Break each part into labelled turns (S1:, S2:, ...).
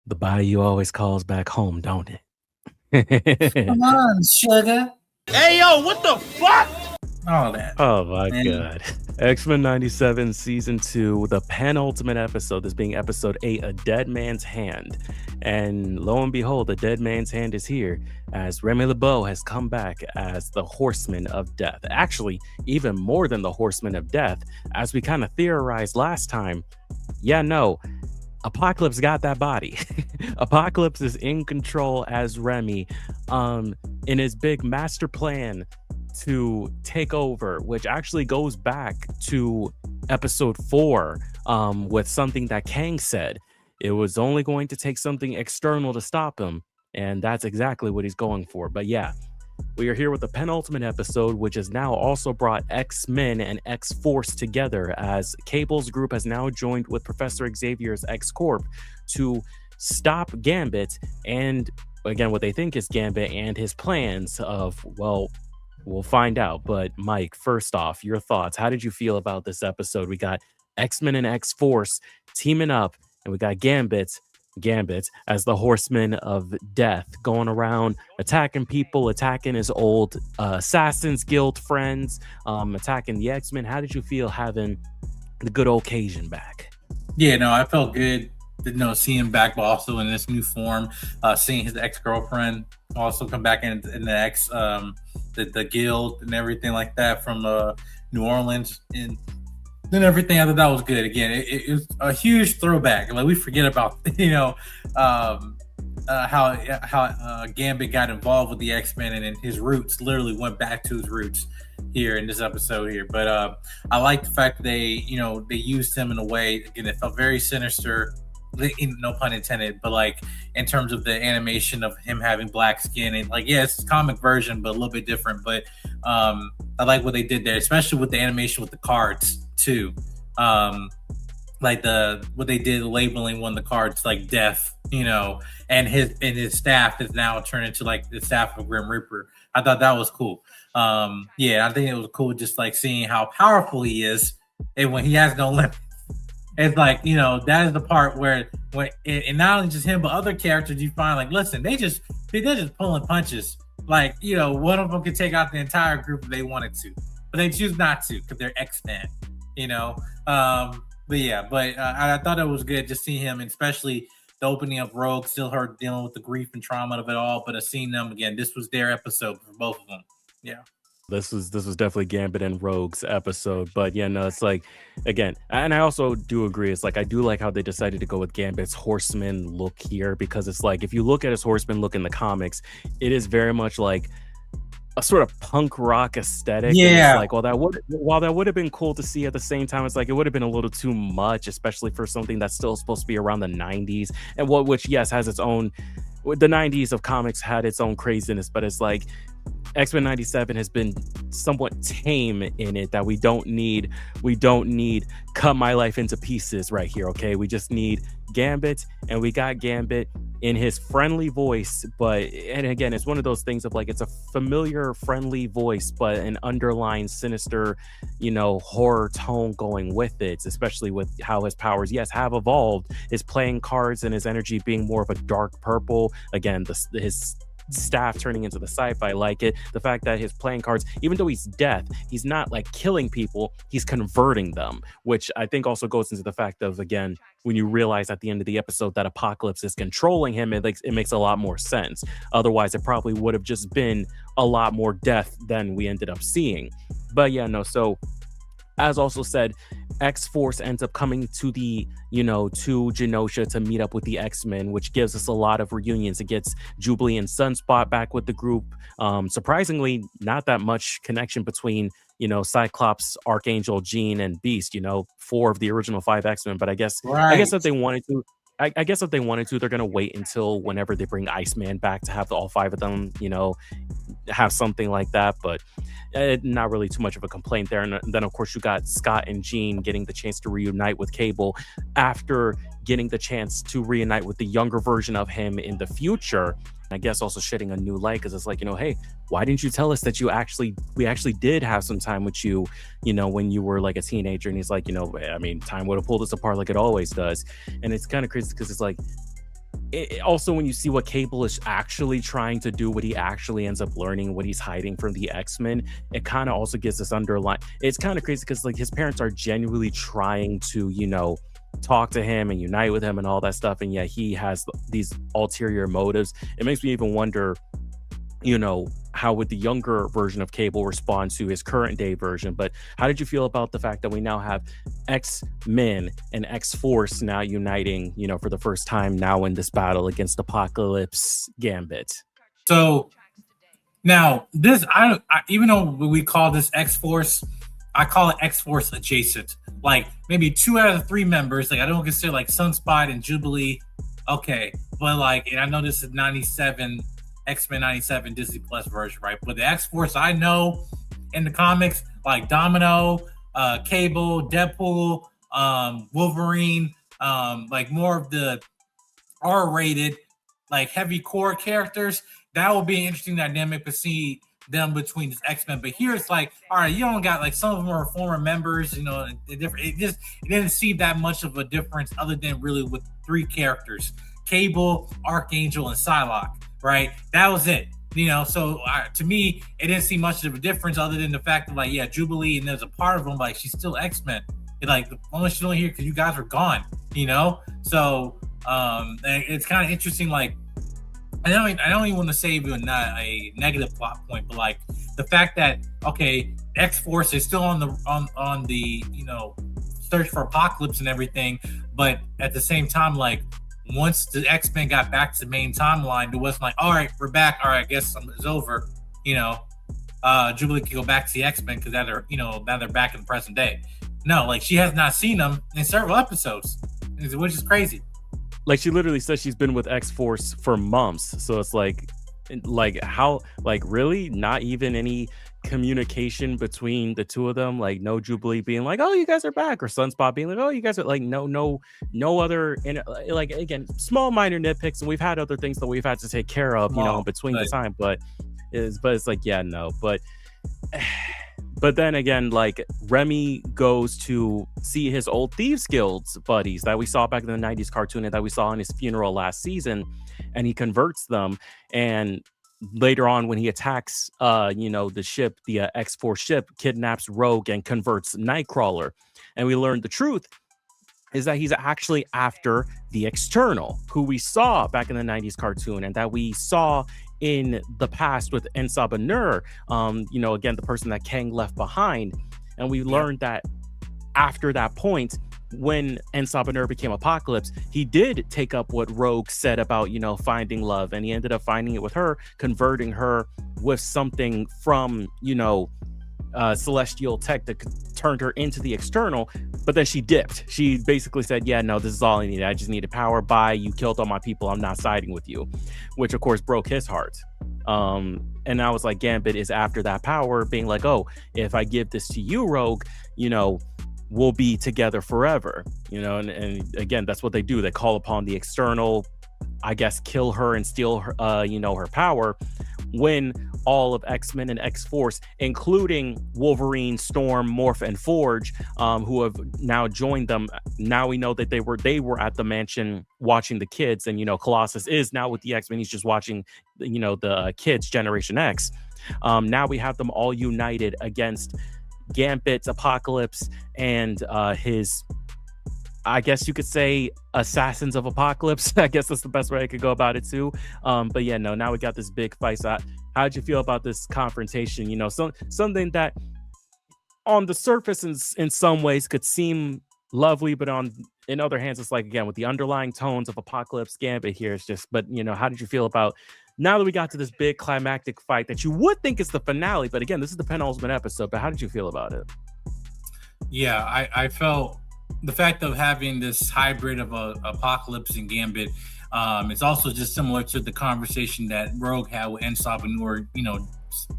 S1: The bayou always calls back home, don't it?
S2: Come on, sugar.
S3: Hey, yo, what the fuck?
S2: All that.
S1: Oh my
S2: Man.
S1: god. X-Men 97 season 2, the penultimate episode, this being episode 8, A Dead Man's Hand. And lo and behold, the Dead Man's Hand is here as Remy LeBeau has come back as the Horseman of Death. Actually, even more than the Horseman of Death, as we kind of theorized last time. Yeah, no, Apocalypse got that body. Apocalypse is in control as Remy in his big master plan to take over, which actually goes back to episode 4 with something that Kang said. It was only going to take something external to stop him, and that's exactly what he's going for. But yeah, we are here with the penultimate episode, which has now also brought X-Men and X-Force together, as Cable's group has now joined with Professor Xavier's X-Corp to stop Gambit and, again, what they think is Gambit and his plans of, well, we'll find out. But Mike, first off, your thoughts. How did you feel about this episode? We got X-Men and X-Force teaming up, and we got Gambit as the Horseman of Death, going around attacking people, attacking his old Assassin's Guild friends, attacking the X-Men. How did you feel having the good old Cajun back?
S2: Yeah, no, I felt good. Seeing him back, but also in this new form, seeing his ex-girlfriend also come back in the the guild and everything like that from New Orleans, and then everything. I thought that was good. Again, it was a huge throwback. Like, we forget about how Gambit got involved with the X-Men, and his roots literally went back to his roots here in this episode here. But I like the fact that they used him in a way. Again, it felt very sinister. No pun intended, but like in terms of the animation of him having black skin, and like, yeah, it's a comic version, but a little bit different. But I like what they did there, especially with the animation with the cards too. Like what they did labeling one of the cards like death, and his staff is now turned into like the staff of Grim Reaper. I thought that was cool. Yeah, I think it was cool just like seeing how powerful he is, and when he has no limit. It's like, that is the part where and not only just him, but other characters you find like, listen, they're just pulling punches. Like, one of them could take out the entire group if they wanted to, but they choose not to because they're X-Men, But yeah, I thought it was good to see him, and especially the opening of Rogue, still her dealing with the grief and trauma of it all, but seeing them again, this was their episode for both of them. Yeah.
S1: This was definitely Gambit and Rogue's episode. But yeah, no, it's like, again, and I also do agree, it's like, I do like how they decided to go with Gambit's horseman look here, because it's like, if you look at his horseman look in the comics, it is very much like a sort of punk rock aesthetic.
S2: Yeah.
S1: It's like, while that would have been cool to see, at the same time, it's like, it would have been a little too much, especially for something that's still supposed to be around the 90s, and which yes, has its own, the 90s of comics had its own craziness, but it's like, X-Men 97 has been somewhat tame in it, that we don't need cut my life into pieces right here, okay? We just need Gambit, and we got Gambit in his friendly voice, and again, it's one of those things of like, it's a familiar friendly voice, but an underlying sinister, horror tone going with it, especially with how his powers, yes, have evolved, his playing cards and his energy being more of a dark purple. Again, his staff turning into the sci-fi, like it, the fact that his playing cards, even though he's death, he's not like killing people, he's converting them, which I think also goes into the fact of, again, when you realize at the end of the episode that Apocalypse is controlling him, it makes a lot more sense. Otherwise, it probably would have just been a lot more death than we ended up seeing. But yeah, no, so as also said, X-Force ends up coming to to Genosha to meet up with the X-Men, which gives us a lot of reunions. It gets Jubilee and Sunspot back with the group. Surprisingly, not that much connection between, Cyclops, Archangel, Jean, and Beast, 4 of the original 5 X-Men. But I guess if they wanted to, they're going to wait until whenever they bring Iceman back to have all 5 of them, have something like that. But not really too much of a complaint there. And then, of course, you got Scott and Jean getting the chance to reunite with Cable after getting the chance to reunite with the younger version of him in the future. I guess also shedding a new light, because it's like, hey, why didn't you tell us that we actually did have some time with you, when you were like a teenager? And he's like, time would have pulled us apart like it always does. And it's kind of crazy because it's like, also when you see what Cable is actually trying to do, what he actually ends up learning, what he's hiding from the X-Men, it kind of also gives this underline. It's kind of crazy because like his parents are genuinely trying to, talk to him and unite with him and all that stuff, and yet he has these ulterior motives. It makes me even wonder, how would the younger version of Cable respond to his current day version. But how did you feel about the fact that we now have X-Men and X-Force now uniting, for the first time now in this battle against Apocalypse Gambit?
S2: So now this, even though we call this X-Force, I call it X-Force adjacent. Like maybe 2 out of 3 members. Like I don't consider like Sunspot and Jubilee. Okay, but like, and I know this is 97. X-Men 97 Disney Plus version, right? But the X-Force I know in the comics, like Domino, Cable, Deadpool, Wolverine, like more of the R-rated, like heavy core characters, that will be an interesting dynamic to see them between this X-Men. But here it's like, all right, you don't got like some of them are former members, it didn't see that much of a difference other than really with 3 characters: Cable, Archangel, and Psylocke. Right, that was it. So to me, it didn't see much of a difference other than the fact that, like, yeah, Jubilee, and there's a part of them like she's still X-Men. Like, only she's only here because you guys were gone. So it's kind of interesting. Like, I don't even want to say even not a negative plot point, but like the fact that X-Force is still on the search for Apocalypse and everything, but at the same time, like, once the X-Men got back to the main timeline, it wasn't like, all right, we're back. All right, I guess it's over. Jubilee can go back to the X-Men because now they're back in the present day. No, like she has not seen them in several episodes, which is crazy.
S1: Like she literally says she's been with X-Force for months. So it's like how, like, really not even any communication between the two of them, like no Jubilee being like, oh, you guys are back, or Sunspot being like, oh, you guys are, like, no other, like, again, small minor nitpicks, and we've had other things that we've had to take care of in between the time, but it's like, yeah, no, but then again, like, Remy goes to see his old Thieves Guild buddies that we saw back in the 90s cartoon and that we saw in his funeral last season, and he converts them. And later on, when he attacks the ship, the X-Force ship, kidnaps Rogue and converts Nightcrawler, and we learned the truth is that he's actually after the External, who we saw back in the 90s cartoon and that we saw in the past with Ensabanur, again, the person that Kang left behind. And we learned that after that point, when Ensabanur became Apocalypse, he did take up what Rogue said about, finding love, and he ended up finding it with her, converting her with something from, celestial tech that turned her into the External. But then she dipped. She basically said, yeah, no, this is all I needed. I just needed power. Bye. You killed all my people. I'm not siding with you, which of course broke his heart. And I was like, Gambit is after that power, being like, oh, if I give this to you, Rogue, we'll be together forever, and again, that's what they do. They call upon the External, I guess, kill her and steal her, her power, when all of X-Men and X-Force, including Wolverine, Storm, Morph, and Forge, who have now joined them. Now we know that they were at the mansion watching the kids, and Colossus is now with the X-Men. He's just watching, the kids, Generation X. Now we have them all united against Gambit's Apocalypse and his, I guess you could say, Assassins of Apocalypse. I guess that's the best way I could go about it too. But yeah, no, now we got this big fight. So how'd you feel about this confrontation? Something that on the surface in some ways could seem lovely, but in other hands, it's like, again, with the underlying tones of Apocalypse Gambit here, it's just, but how did you feel about now that we got to this big climactic fight that you would think is the finale? But again, this is the penultimate episode, but how did you feel about it?
S2: Yeah, I felt the fact of having this hybrid of Apocalypse and Gambit, it's also just similar to the conversation that Rogue had with Ensabanur,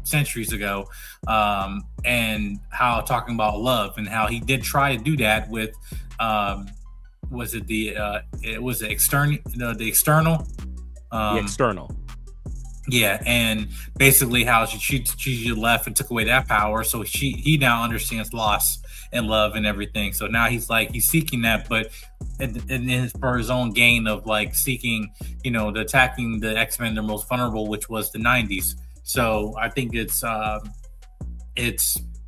S2: centuries ago, and how talking about love and how he did try to do that with, was it the external? The External.
S1: The External.
S2: Yeah, and basically how she left and took away that power, so he now understands loss, and love and everything. So now he's seeking that, but for his own gain of like seeking, the attacking the X-Men, their most vulnerable, which was the 90s. So I think it's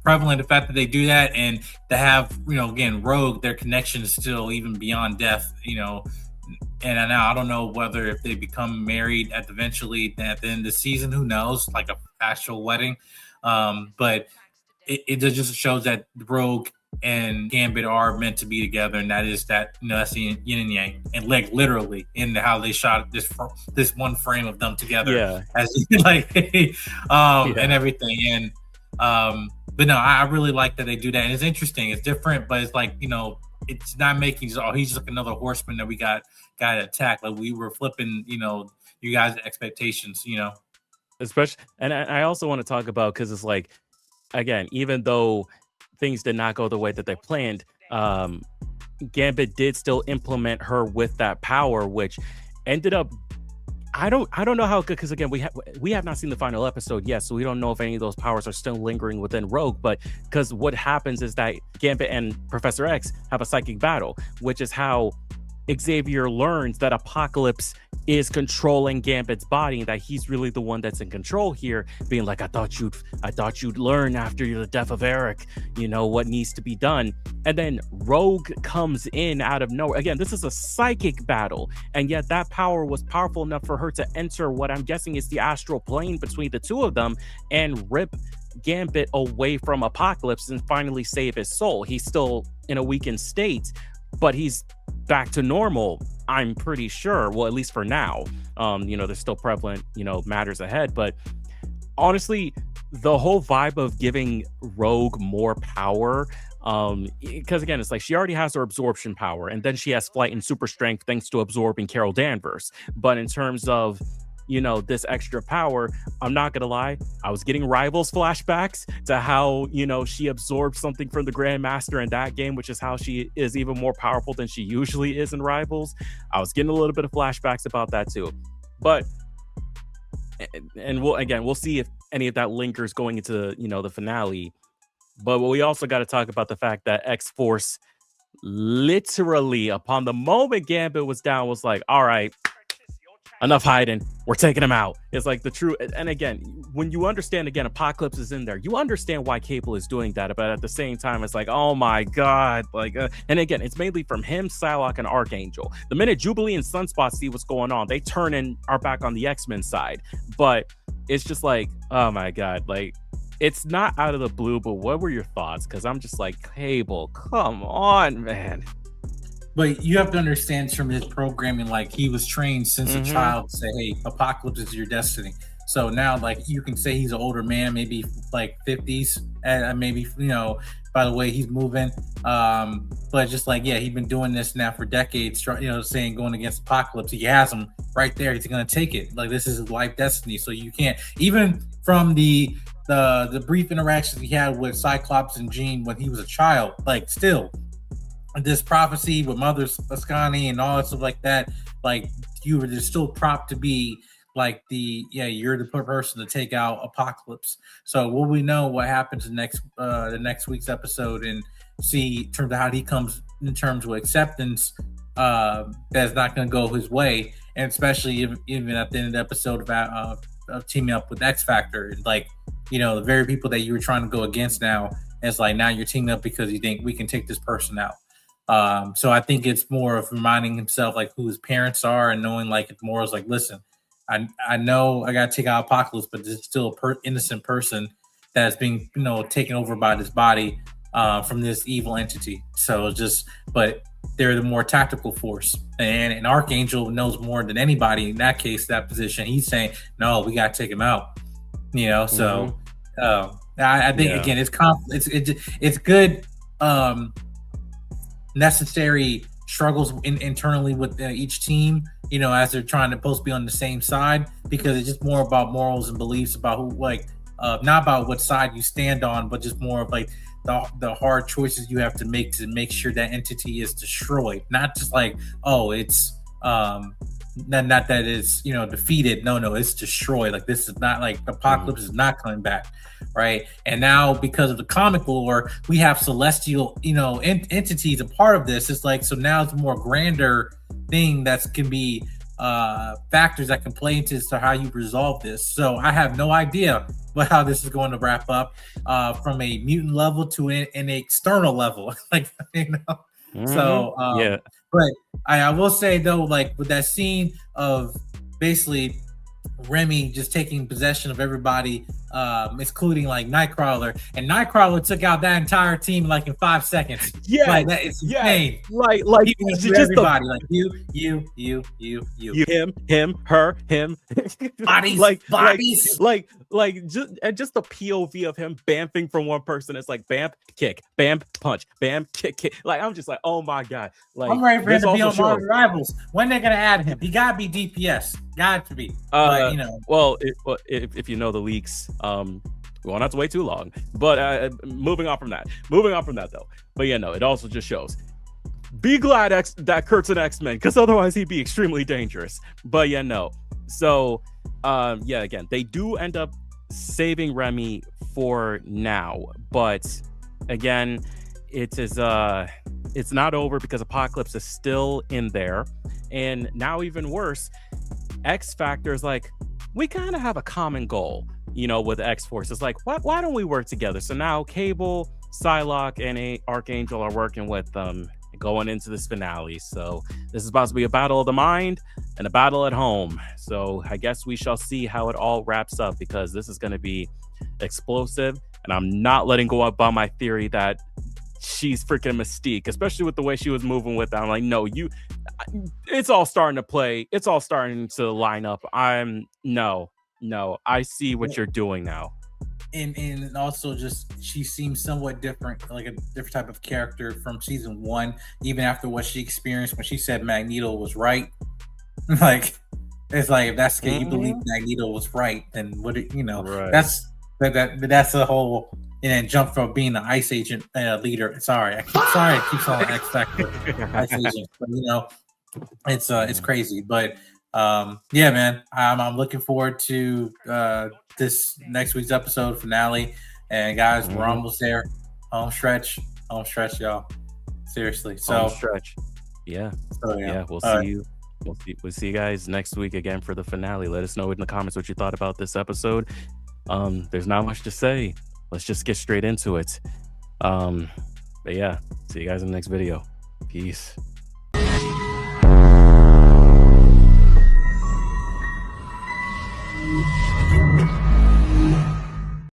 S2: prevalent the fact that they do that, and to have, again, Rogue, their connection is still even beyond death, and now I don't know whether if they become married eventually at the end of the season, who knows, like a actual wedding. But it just shows that Rogue and Gambit are meant to be together, and that's the yin and yang, and like literally in how they shot this one frame of them together, as and everything, and but no, I really like that they do that, and it's interesting, it's different, but it's like, it's not making he's just like another horseman that we got to attack. Like we were flipping, you guys' expectations,
S1: especially, and I also want to talk about, because it's like, again, even though things did not go the way that they planned, Gambit did still implement her with that power, which ended up, I don't know how good, because again, we have not seen the final episode yet, so we don't know if any of those powers are still lingering within Rogue. But because what happens is that Gambit and Professor X have a psychic battle, which is how Xavier learns that Apocalypse is controlling Gambit's body, and that he's really the one that's in control here, being like, I thought you'd learn after the death of Eric, what needs to be done. And then Rogue comes in out of nowhere. Again, this is a psychic battle, and yet that power was powerful enough for her to enter what I'm guessing is the astral plane between the two of them and rip Gambit away from Apocalypse and finally save his soul. He's still in a weakened state, but he's back to normal, I'm pretty sure. Well, at least for now. There's still prevalent, matters ahead. But honestly, the whole vibe of giving Rogue more power, because again, it's like she already has her absorption power, and then she has flight and super strength thanks to absorbing Carol Danvers. But in terms of this extra power, I'm not gonna lie, I was getting Rivals flashbacks to how she absorbed something from the Grandmaster in that game, which is how she is even more powerful than she usually is in Rivals. I was getting a little bit of flashbacks about that too. But we'll see if any of that lingers going into the finale. But we also got to talk about the fact that X-Force literally, upon the moment Gambit was down, was like, all right, enough hiding, we're taking him out. It's like the true, and again, when you understand, again, Apocalypse is in there, you understand why Cable is doing that, but at the same time, it's like, oh my god, like, and again, it's mainly from him, Psylocke, and Archangel. The minute Jubilee and Sunspot see what's going on, they turn and are back on the X-Men side. But it's just like, oh my god, like, it's not out of the blue, but what were your thoughts? Because I'm just like, Cable, come on, man.
S2: But you have to understand from his programming, like he was trained since a child to say, hey, Apocalypse is your destiny. So now, like, you can say he's an older man, maybe like 50s, and maybe, by the way he's moving. But just like, yeah, he's been doing this now for decades, saying going against Apocalypse. He has him right there. He's going to take it. Like, this is his life destiny. So you can't, even from the brief interactions he had with Cyclops and Jean when he was a child, like, still, this prophecy with Mother Ascani and all that stuff like that, like, you were just still propped to be like you're the person to take out Apocalypse. So will we know what happens in the next week's episode and see in terms of how he comes in terms of acceptance, that's not going to go his way, and especially even at the end of the episode about teaming up with X Factor, like, the very people that you were trying to go against now, it's like now you're teaming up because you think we can take this person out. So I think it's more of reminding himself like who his parents are, and knowing like it's more as like, listen, I know I got to take out Apocalypse, but there's still a innocent person that's being taken over by this body from this evil entity. So but they're the more tactical force, and Archangel knows more than anybody in that case, that position. He's saying, no, we got to take him out. So I think again, it's good. Necessary struggles internally with each team, as they're trying to both be on the same side, because it's just more about morals and beliefs about who, like, not about what side you stand on, but just more of like the hard choices you have to make sure that entity is destroyed. Not just like, oh, it's not that it's defeated. No, it's destroyed. Like this is not like Apocalypse is not coming back, right? And now because of the comic lore, we have celestial entities a part of this. It's like so now it's a more grander thing that can be factors that can play into how you resolve this. So I have no idea how this is going to wrap up from a mutant level to an external level. Like so
S1: yeah.
S2: but I will say though, like with that scene of basically Remy just taking possession of everybody, including like Nightcrawler, and Nightcrawler took out that entire team like in 5 seconds.
S1: Yeah,
S2: like that is insane.
S1: Like
S2: just everybody, like you,
S1: him, her, him,
S2: bodies, bodies,
S1: just the POV of him bamfing from one person. It's like bam, kick, bam, punch, bam, kick. Like I'm just like, oh my god, like
S2: I'm ready for him to be on Marvel Rivals. When they're gonna add him? He gotta be DPS. Got to be.
S1: Well, if you know the leaks, we won't have to wait too long. But moving on from that though. But yeah, no, it also just shows. Be glad that Kurt's an X-Men, because otherwise he'd be extremely dangerous. But yeah, no. So, again, they do end up saving Remy for now, but again, it is it's not over because Apocalypse is still in there, and now even worse, X Factor is like, we kind of have a common goal, with X-Force. It's like, why don't we work together? So now Cable, Psylocke, and Archangel are working with them going into this finale. So this is about to be a battle of the mind and a battle at home. So I guess we shall see how it all wraps up, because this is going to be explosive, and I'm not letting go up on my theory that she's freaking Mystique, especially with the way she was moving with that. I'm like, no, it's all starting to play. It's all starting to line up. No, I see what you're doing now.
S2: And also just she seems somewhat different, like a different type of character from season 1, even after what she experienced when she said Magneto was right. Like, it's like, if that's you believe Magneto was right, then what
S1: right.
S2: that's a whole, and then jump from being an Ice Agent leader. Sorry, I keep calling X Factor Ice Agent, but it's crazy. But yeah, man, I'm looking forward to this next week's episode finale. And guys, we're almost there. Home stretch, y'all. Seriously. So
S1: home stretch. Yeah.
S2: So, yeah.
S1: We'll see you. We'll see you guys next week again for the finale. Let us know in the comments what you thought about this episode. There's not much to say. Let's just get straight into it. But yeah, see you guys in the next video. Peace.